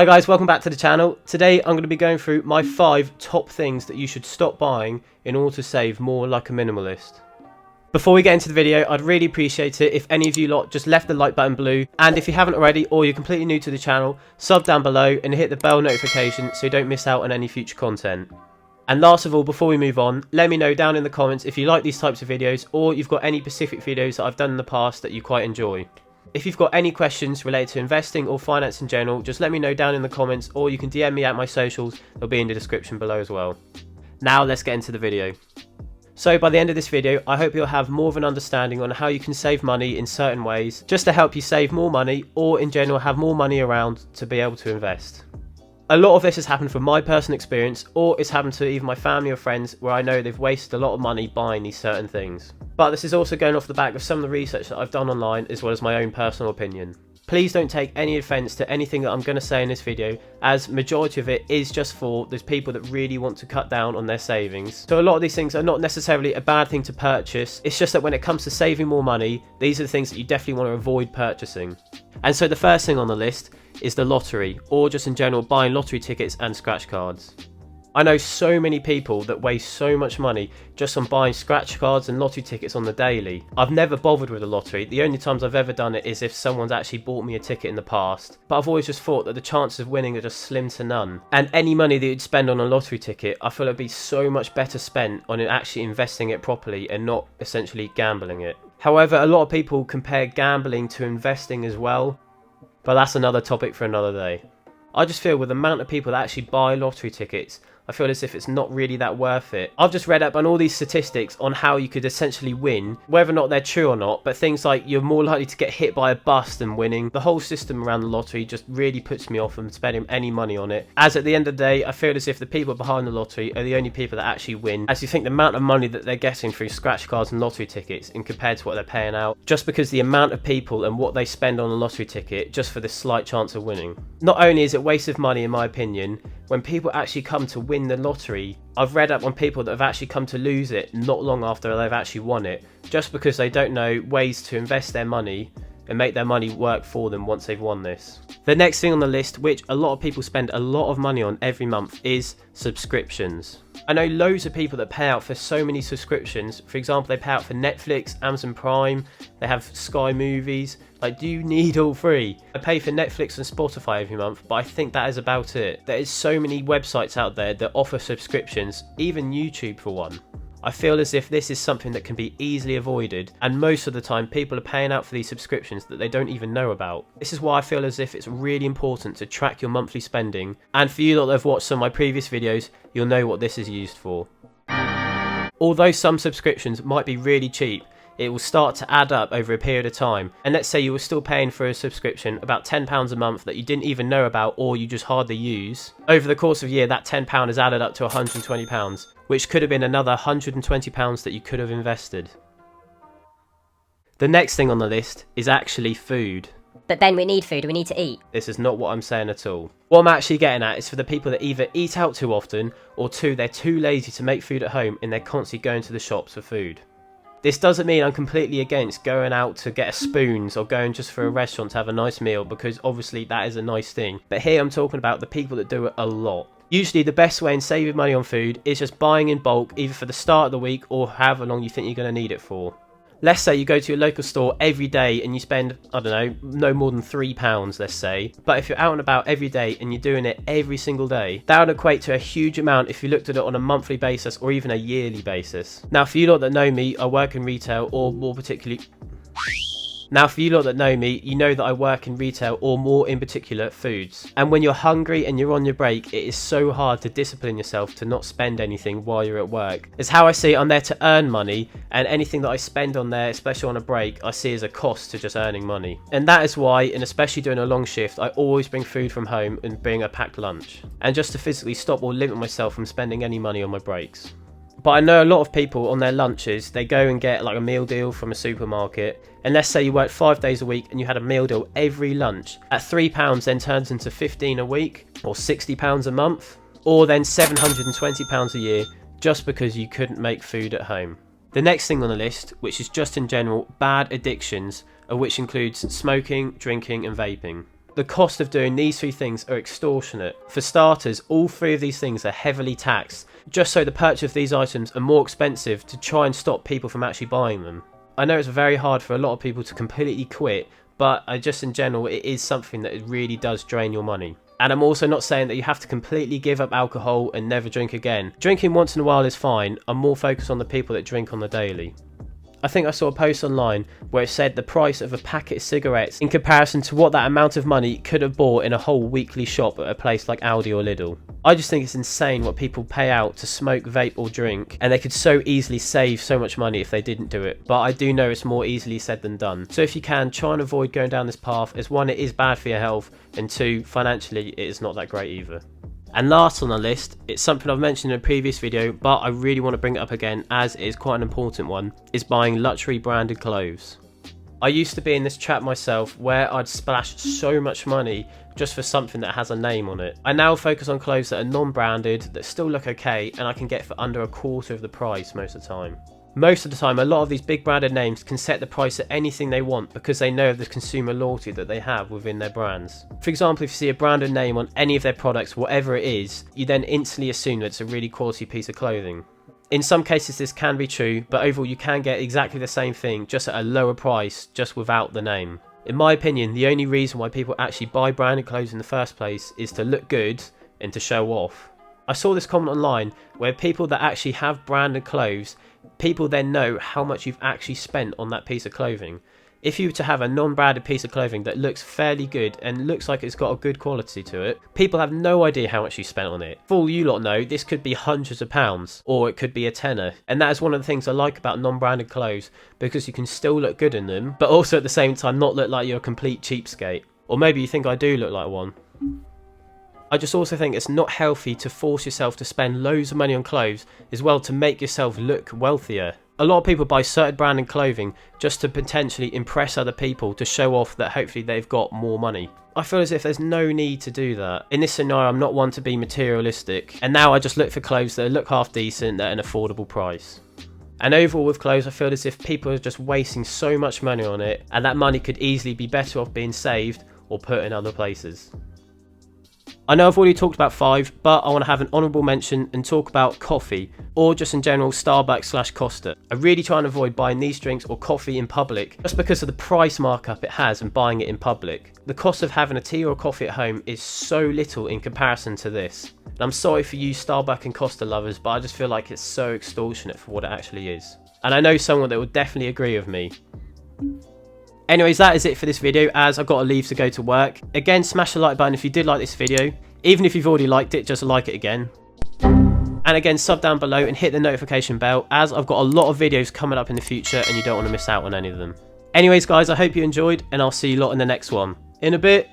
Hi guys, welcome back to the channel. Today I'm going to be going through my 5 top things that you should stop buying in order to save more like a minimalist. Before we get into the video, I'd really appreciate it if any of you lot just left the like button blue, and if you haven't already or you're completely new to the channel, sub down below and hit the bell notification so you don't miss out on any future content. And last of all, before we move on, let me know down in the comments if you like these types of videos or you've got any specific videos that I've done in the past that you quite enjoy. If you've got any questions related to investing or finance in general, just let me know down in the comments or you can DM me at my socials, they'll be in the description below as well. Now let's get into the video. So by the end of this video, I hope you'll have more of an understanding on how you can save money in certain ways, just to help you save more money or in general have more money around to be able to invest. A lot of this has happened from my personal experience, or it's happened to even my family or friends where I know they've wasted a lot of money buying these certain things. But this is also going off the back of some of the research that I've done online as well as my own personal opinion. Please don't take any offence to anything that I'm going to say in this video, as majority of it is just for those people that really want to cut down on their savings. So a lot of these things are not necessarily a bad thing to purchase, it's just that when it comes to saving more money, these are the things that you definitely want to avoid purchasing. And so the first thing on the list is the lottery, or just in general buying lottery tickets and scratch cards. I know so many people that waste so much money just on buying scratch cards and lottery tickets on the daily. I've never bothered with a lottery. The only times I've ever done it is if someone's actually bought me a ticket in the past. But I've always just thought that the chances of winning are just slim to none. And any money that you'd spend on a lottery ticket, I feel it'd be so much better spent on actually investing it properly and not essentially gambling it. However, a lot of people compare gambling to investing as well, but that's another topic for another day. I just feel with the amount of people that actually buy lottery tickets, I feel as if it's not really that worth it. I've just read up on all these statistics on how you could essentially win, whether or not they're true or not, but things like you're more likely to get hit by a bus than winning. The whole system around the lottery just really puts me off from spending any money on it, as at the end of the day I feel as if the people behind the lottery are the only people that actually win, as you think the amount of money that they're getting through scratch cards and lottery tickets in compared to what they're paying out, just because the amount of people and what they spend on a lottery ticket just for this slight chance of winning. Not only is it a waste of money in my opinion, when people actually come to win the lottery, I've read up on people that have actually come to lose it not long after they've actually won it, just because they don't know ways to invest their money and make their money work for them once they've won this. The next thing on the list, which a lot of people spend a lot of money on every month, is subscriptions. I know loads of people that pay out for so many subscriptions. For example, they pay out for Netflix, Amazon Prime, they have Sky Movies. Like, do you need all three? I pay for Netflix and Spotify every month, but I think that is about it. There is so many websites out there that offer subscriptions, even YouTube for one. I feel as if this is something that can be easily avoided, and most of the time people are paying out for these subscriptions that they don't even know about. This is why I feel as if it's really important to track your monthly spending, and for you that have watched some of my previous videos, you'll know what this is used for. Although some subscriptions might be really cheap, it will start to add up over a period of time, and let's say you were still paying for a subscription about £10 a month that you didn't even know about or you just hardly use. Over the course of a year, that £10 is added up to £120, which could have been another £120 that you could have invested. The next thing on the list is actually food. But Ben, we need food, we need to eat. This is not what I'm saying at all. What I'm actually getting at is for the people that either eat out too often, or two, they're too lazy to make food at home and they're constantly going to the shops for food. This doesn't mean I'm completely against going out to get a spoons or going just for a restaurant to have a nice meal, because obviously that is a nice thing. But here I'm talking about the people that do it a lot. Usually the best way in saving money on food is just buying in bulk, either for the start of the week or however long you think you're going to need it for. Let's say you go to your local store every day and you spend, I don't know, no more than £3, let's say. But if you're out and about every day and you're doing it every single day, that would equate to a huge amount if you looked at it on a monthly basis or even a yearly basis. Now, for you lot that know me, I work in retail, or more particularly... Now, for you lot that know me, you know that I work in retail, or more in particular, foods. And when you're hungry and you're on your break, it is so hard to discipline yourself to not spend anything while you're at work. It's how I see it, I'm there to earn money, and anything that I spend on there, especially on a break, I see as a cost to just earning money. And that is why, and especially during a long shift, I always bring food from home and bring a packed lunch. And just to physically stop or limit myself from spending any money on my breaks. But I know a lot of people on their lunches, they go and get like a meal deal from a supermarket. And let's say you work 5 days a week and you had a meal deal every lunch. At £3 then turns into 15 a week, or £60 a month, or then £720 a year, just because you couldn't make food at home. The next thing on the list, which is just in general bad addictions, which includes smoking, drinking and vaping. The cost of doing these three things are extortionate. For starters, all three of these things are heavily taxed, just so the purchase of these items are more expensive to try and stop people from actually buying them. I know it's very hard for a lot of people to completely quit, but just in general, it is something that really does drain your money. And I'm also not saying that you have to completely give up alcohol and never drink again. Drinking once in a while is fine. I'm more focused on the people that drink on the daily. I think I saw a post online where it said the price of a packet of cigarettes in comparison to what that amount of money could have bought in a whole weekly shop at a place like Aldi or Lidl. I just think it's insane what people pay out to smoke, vape or drink, and they could so easily save so much money if they didn't do it, but I do know it's more easily said than done. So if you can, try and avoid going down this path, as one, it is bad for your health, and two, financially it is not that great either. And last on the list, it's something I've mentioned in a previous video, but I really want to bring it up again as it is quite an important one, is buying luxury branded clothes. I used to be in this trap myself where I'd splash so much money just for something that has a name on it. I now focus on clothes that are non-branded, that still look okay, and I can get for under a quarter of the price most of the time. Most of the time, a lot of these big branded names can set the price at anything they want because they know the consumer loyalty that they have within their brands. For example, if you see a branded name on any of their products, whatever it is, you then instantly assume that it's a really quality piece of clothing. In some cases this can be true, but overall you can get exactly the same thing just at a lower price, just without the name. In my opinion, the only reason why people actually buy branded clothes in the first place is to look good and to show off. I saw this comment online where people that actually have branded clothes, people then know how much you've actually spent on that piece of clothing. If you were to have a non-branded piece of clothing that looks fairly good and looks like it's got a good quality to it, people have no idea how much you spent on it. For all you lot know, this could be hundreds of pounds, or it could be a tenner. And that is one of the things I like about non-branded clothes, because you can still look good in them, but also at the same time not look like you're a complete cheapskate. Or maybe you think I do look like one. I just also think it's not healthy to force yourself to spend loads of money on clothes as well to make yourself look wealthier. A lot of people buy certain branded clothing just to potentially impress other people, to show off that hopefully they've got more money. I feel as if there's no need to do that. In this scenario, I'm not one to be materialistic, and now I just look for clothes that look half decent at an affordable price. And overall with clothes, I feel as if people are just wasting so much money on it, and that money could easily be better off being saved or put in other places. I know I've already talked about 5, but I want to have an honourable mention and talk about coffee, or just in general Starbucks / Costa. I really try and avoid buying these drinks or coffee in public, just because of the price markup it has and buying it in public. The cost of having a tea or a coffee at home is so little in comparison to this. And I'm sorry for you Starbucks and Costa lovers, but I just feel like it's so extortionate for what it actually is. And I know someone that will definitely agree with me. Anyways, that is it for this video, as I've got to leave to go to work. Again, smash the like button if you did like this video. Even if you've already liked it, just like it again. And again, sub down below and hit the notification bell, as I've got a lot of videos coming up in the future and you don't want to miss out on any of them. Anyways guys, I hope you enjoyed, and I'll see you lot in the next one. In a bit.